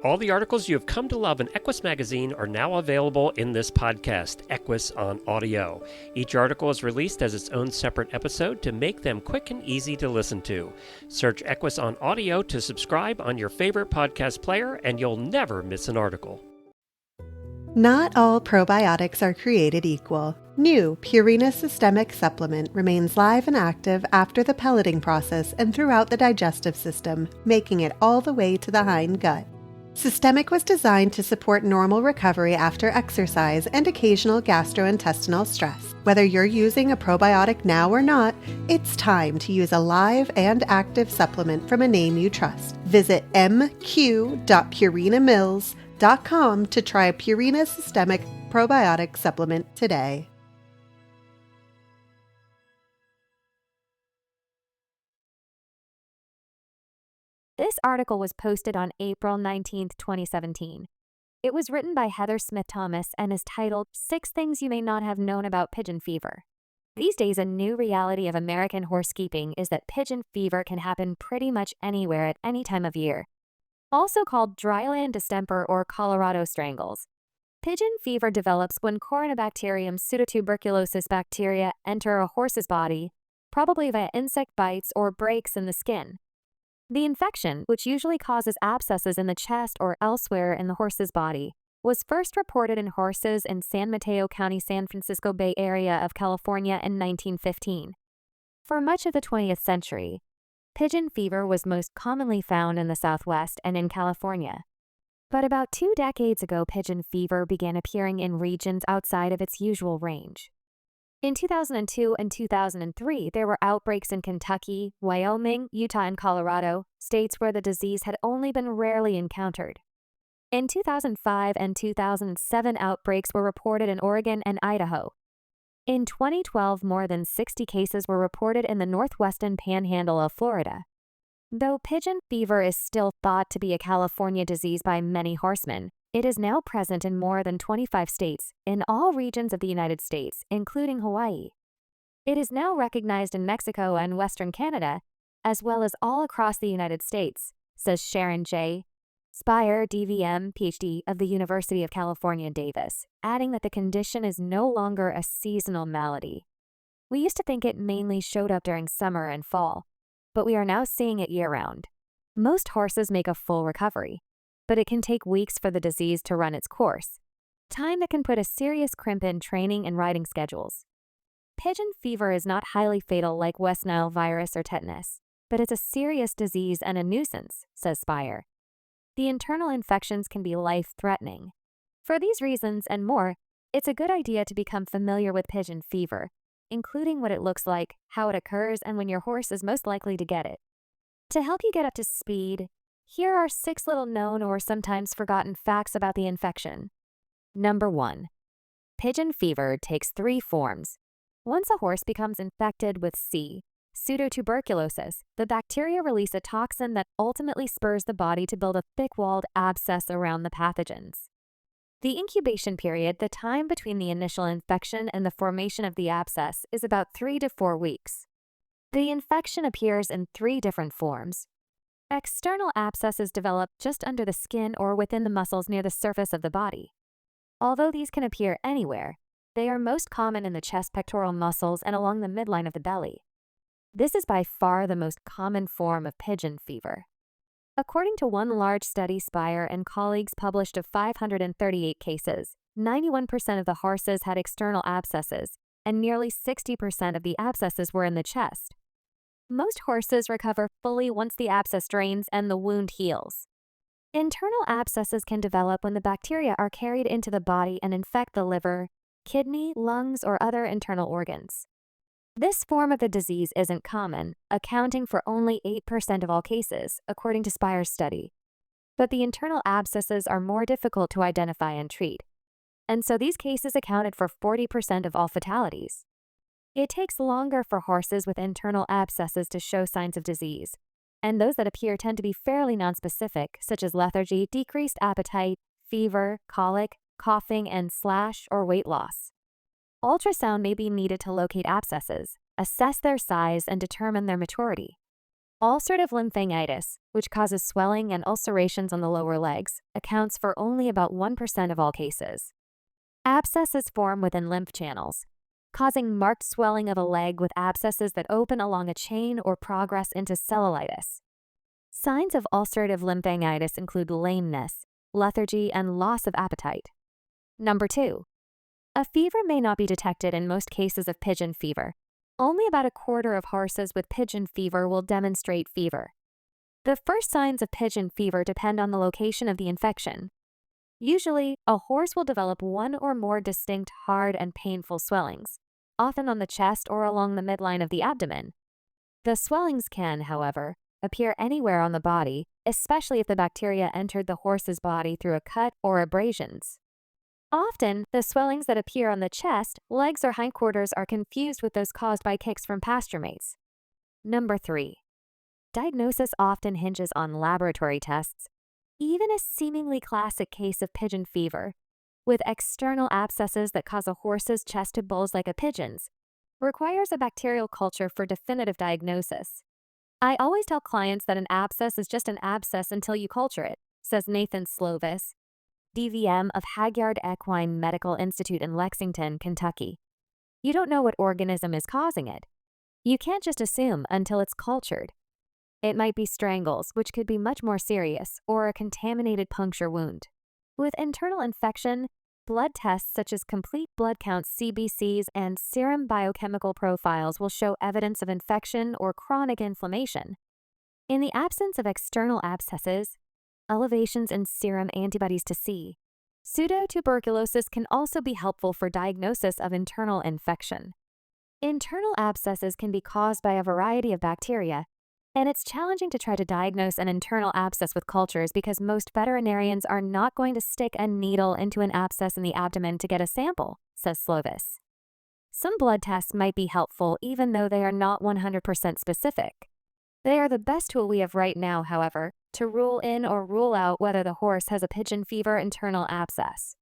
All the articles you have come to love in Equus magazine are now available in this podcast, Equus on Audio. Each article is released as its own separate episode to make them quick and easy to listen to. Search Equus on Audio to subscribe on your favorite podcast player, and you'll never miss an article. Not all probiotics are created equal. New Purina Systemic Supplement remains live and active after the pelleting process and throughout the digestive system, making it all the way to the hind gut. Systemic was designed to support normal recovery after exercise and occasional gastrointestinal stress. Whether you're using a probiotic now or not, it's time to use a live and active supplement from a name you trust. Visit mq.purinamills.com to try Purina Systemic Probiotic Supplement today. This article was posted on April 19, 2017. It was written by Heather Smith Thomas and is titled 6 Things You May Not Have Known About Pigeon Fever. These days, a new reality of American horsekeeping is that pigeon fever can happen pretty much anywhere at any time of year. Also called dryland distemper or Colorado strangles. Pigeon fever develops when Corynebacterium pseudotuberculosis bacteria enter a horse's body, probably via insect bites or breaks in the skin. The infection, which usually causes abscesses in the chest or elsewhere in the horse's body, was first reported in horses in San Mateo County, San Francisco Bay Area of California in 1915. For much of the 20th century, pigeon fever was most commonly found in the Southwest and in California. But about 2 decades ago, pigeon fever began appearing in regions outside of its usual range. In 2002 and 2003, there were outbreaks in Kentucky, Wyoming, Utah, and Colorado, states where the disease had only been rarely encountered. In 2005 and 2007, outbreaks were reported in Oregon and Idaho. In 2012, more than 60 cases were reported in the northwestern panhandle of Florida. Though pigeon fever is still thought to be a California disease by many horsemen, it is now present in more than 25 states in all regions of the United States, including Hawaii. It is now recognized in Mexico and Western Canada, as well as all across the United States, says Sharon J. Spire, DVM, PhD of the University of California, Davis, adding that the condition is no longer a seasonal malady. We used to think it mainly showed up during summer and fall, but we are now seeing it year-round. Most horses make a full recovery, but it can take weeks for the disease to run its course, time that can put a serious crimp in training and riding schedules. Pigeon fever is not highly fatal like West Nile virus or tetanus, but it's a serious disease and a nuisance, says Spire. The internal infections can be life-threatening. For these reasons and more, it's a good idea to become familiar with pigeon fever, including what it looks like, how it occurs, and when your horse is most likely to get it. To help you get up to speed, here are 6 little known or sometimes forgotten facts about the infection. Number 1. Pigeon fever takes 3 forms. Once a horse becomes infected with C, pseudotuberculosis, the bacteria release a toxin that ultimately spurs the body to build a thick-walled abscess around the pathogens. The incubation period, the time between the initial infection and the formation of the abscess, is about 3 to 4 weeks. The infection appears in 3 different forms. External abscesses develop just under the skin or within the muscles near the surface of the body. Although these can appear anywhere, they are most common in the chest pectoral muscles and along the midline of the belly. This is by far the most common form of pigeon fever. According to one large study Spire and colleagues published of 538 cases, 91% of the horses had external abscesses, and nearly 60% of the abscesses were in the chest. Most horses recover fully once the abscess drains and the wound heals. Internal abscesses can develop when the bacteria are carried into the body and infect the liver, kidney, lungs, or other internal organs. This form of the disease isn't common, accounting for only 8% of all cases, according to Spire's study. But the internal abscesses are more difficult to identify and treat, and so these cases accounted for 40% of all fatalities. It takes longer for horses with internal abscesses to show signs of disease, and those that appear tend to be fairly nonspecific, such as lethargy, decreased appetite, fever, colic, coughing, and slash or weight loss. Ultrasound may be needed to locate abscesses, assess their size, and determine their maturity. Ulcerative lymphadenitis, which causes swelling and ulcerations on the lower legs, accounts for only about 1% of all cases. Abscesses form within lymph channels, causing marked swelling of a leg with abscesses that open along a chain or progress into cellulitis. Signs of ulcerative lymphadenitis include lameness, lethargy, and loss of appetite. Number 2. A fever may not be detected in most cases of pigeon fever. Only about a quarter of horses with pigeon fever will demonstrate fever. The first signs of pigeon fever depend on the location of the infection. Usually, a horse will develop one or more distinct hard and painful swellings, often on the chest or along the midline of the abdomen. The swellings can, however, appear anywhere on the body, especially if the bacteria entered the horse's body through a cut or abrasions. Often, the swellings that appear on the chest, legs, or hindquarters are confused with those caused by kicks from pasture mates. Number 3. Diagnosis often hinges on laboratory tests. Even a seemingly classic case of pigeon fever, with external abscesses that cause a horse's chest to bulge like a pigeon's, requires a bacterial culture for definitive diagnosis. I always tell clients that an abscess is just an abscess until you culture it, says Nathan Slovis, DVM of Hagyard Equine Medical Institute in Lexington, Kentucky. You don't know what organism is causing it. You can't just assume until it's cultured. It might be strangles, which could be much more serious, or a contaminated puncture wound. With internal infection, blood tests such as complete blood counts (CBCs) and serum biochemical profiles will show evidence of infection or chronic inflammation. In the absence of external abscesses, elevations in serum antibodies to C, pseudotuberculosis can also be helpful for diagnosis of internal infection. Internal abscesses can be caused by a variety of bacteria, and it's challenging to try to diagnose an internal abscess with cultures because most veterinarians are not going to stick a needle into an abscess in the abdomen to get a sample, says Slovis. Some blood tests might be helpful even though they are not 100% specific. They are the best tool we have right now, however, to rule in or rule out whether the horse has a pigeon fever internal abscess.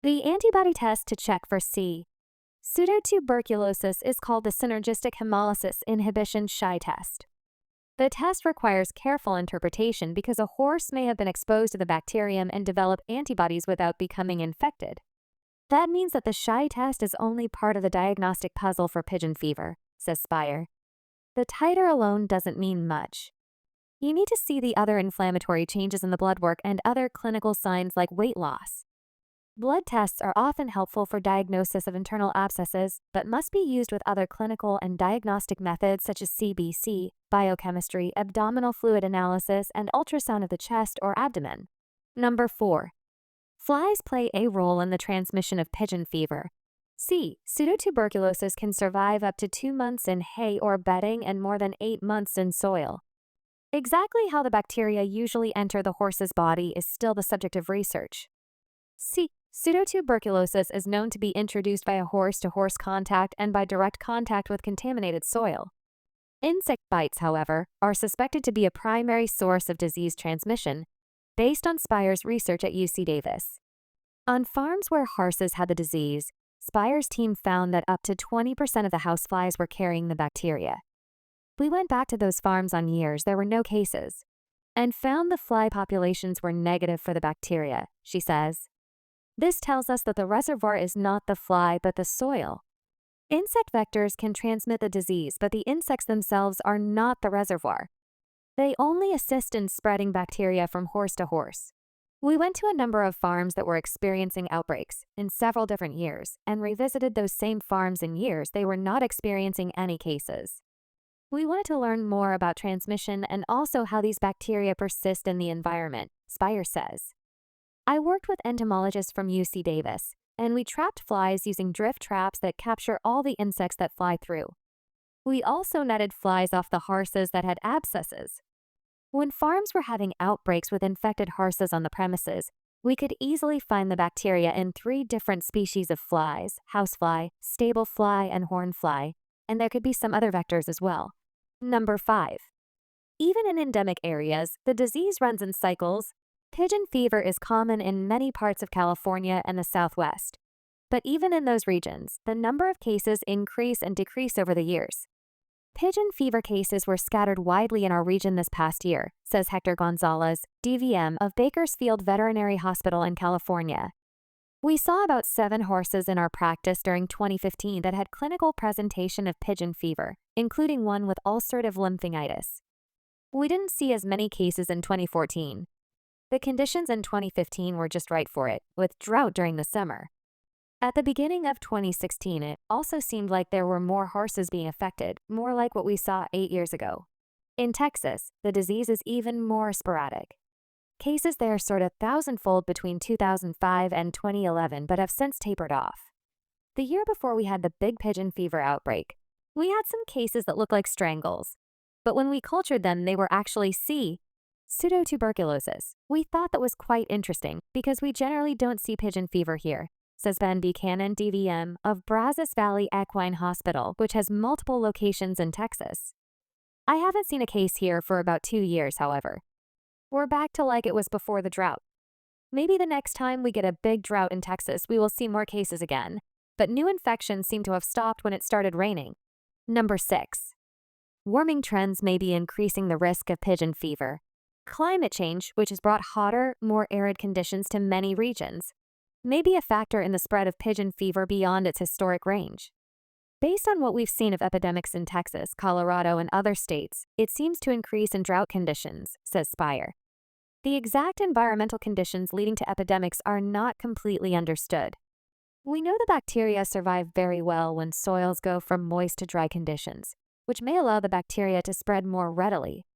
The antibody test to check for C. Pseudotuberculosis is called the synergistic hemolysis inhibition Shy test. The test requires careful interpretation because a horse may have been exposed to the bacterium and develop antibodies without becoming infected. That means that the Shy test is only part of the diagnostic puzzle for pigeon fever, says Spire. The titer alone doesn't mean much. You need to see the other inflammatory changes in the blood work and other clinical signs like weight loss. Blood tests are often helpful for diagnosis of internal abscesses, but must be used with other clinical and diagnostic methods such as CBC, biochemistry, abdominal fluid analysis, and ultrasound of the chest or abdomen. Number 4. Flies play a role in the transmission of pigeon fever. C. Pseudotuberculosis can survive up to 2 months in hay or bedding and more than 8 months in soil. Exactly how the bacteria usually enter the horse's body is still the subject of research. C. Pseudotuberculosis is known to be introduced by a horse-to-horse contact and by direct contact with contaminated soil. Insect bites, however, are suspected to be a primary source of disease transmission, based on Spire's research at UC Davis. On farms where horses had the disease, Spire's team found that up to 20% of the houseflies were carrying the bacteria. We went back to those farms on years there were no cases, and found the fly populations were negative for the bacteria, she says. This tells us that the reservoir is not the fly but the soil. Insect vectors can transmit the disease, but the insects themselves are not the reservoir. They only assist in spreading bacteria from horse to horse. We went to a number of farms that were experiencing outbreaks in several different years and revisited those same farms in years they were not experiencing any cases. We wanted to learn more about transmission and also how these bacteria persist in the environment, Spire says. I worked with entomologists from UC Davis, and we trapped flies using drift traps that capture all the insects that fly through. We also netted flies off the horses that had abscesses. When farms were having outbreaks with infected horses on the premises, we could easily find the bacteria in 3 different species of flies: housefly, stable fly, and hornfly, and there could be some other vectors as well. Number 5. Even in endemic areas, the disease runs in cycles. Pigeon fever is common in many parts of California and the Southwest. But even in those regions, the number of cases increase and decrease over the years. Pigeon fever cases were scattered widely in our region this past year, says Hector Gonzalez, DVM of Bakersfield Veterinary Hospital in California. We saw about 7 horses in our practice during 2015 that had clinical presentation of pigeon fever, including one with ulcerative lymphadenitis. We didn't see as many cases in 2014. The conditions in 2015 were just right for it, with drought during the summer. At the beginning of 2016, it also seemed like there were more horses being affected, more like what we saw 8 years ago. In Texas, the disease is even more sporadic. Cases there soared 1,000-fold between 2005 and 2011 but have since tapered off. The year before we had the big pigeon fever outbreak, we had some cases that looked like strangles. But when we cultured them, they were actually C. pseudotuberculosis. We thought that was quite interesting because we generally don't see pigeon fever here, says Ben Buchanan, DVM, of Brazos Valley Equine Hospital, which has multiple locations in Texas. I haven't seen a case here for about 2 years, however. We're back to like it was before the drought. Maybe the next time we get a big drought in Texas, we will see more cases again, but new infections seem to have stopped when it started raining. Number 6. Warming trends may be increasing the risk of pigeon fever. Climate change, which has brought hotter, more arid conditions to many regions, may be a factor in the spread of pigeon fever beyond its historic range. Based on what we've seen of epidemics in Texas, Colorado, and other states, it seems to increase in drought conditions, says Spire. The exact environmental conditions leading to epidemics are not completely understood. We know the bacteria survive very well when soils go from moist to dry conditions, which may allow the bacteria to spread more readily.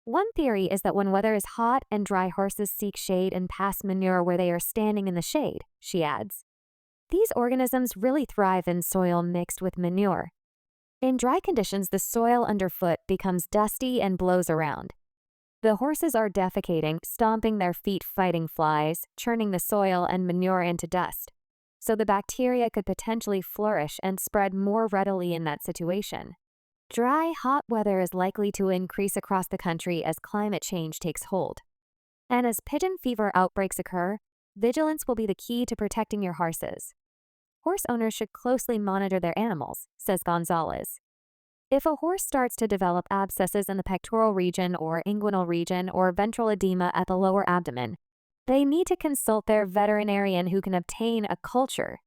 One theory is that when weather is hot and dry, horses seek shade and pass manure where they are standing in the shade, she adds. These organisms really thrive in soil mixed with manure. In dry conditions, the soil underfoot becomes dusty and blows around. The horses are defecating, stomping their feet fighting flies, churning the soil and manure into dust. So the bacteria could potentially flourish and spread more readily in that situation. Dry, hot weather is likely to increase across the country as climate change takes hold. And as pigeon fever outbreaks occur, vigilance will be the key to protecting your horses. Horse owners should closely monitor their animals, says Gonzalez. If a horse starts to develop abscesses in the pectoral region or inguinal region or ventral edema at the lower abdomen, they need to consult their veterinarian who can obtain a culture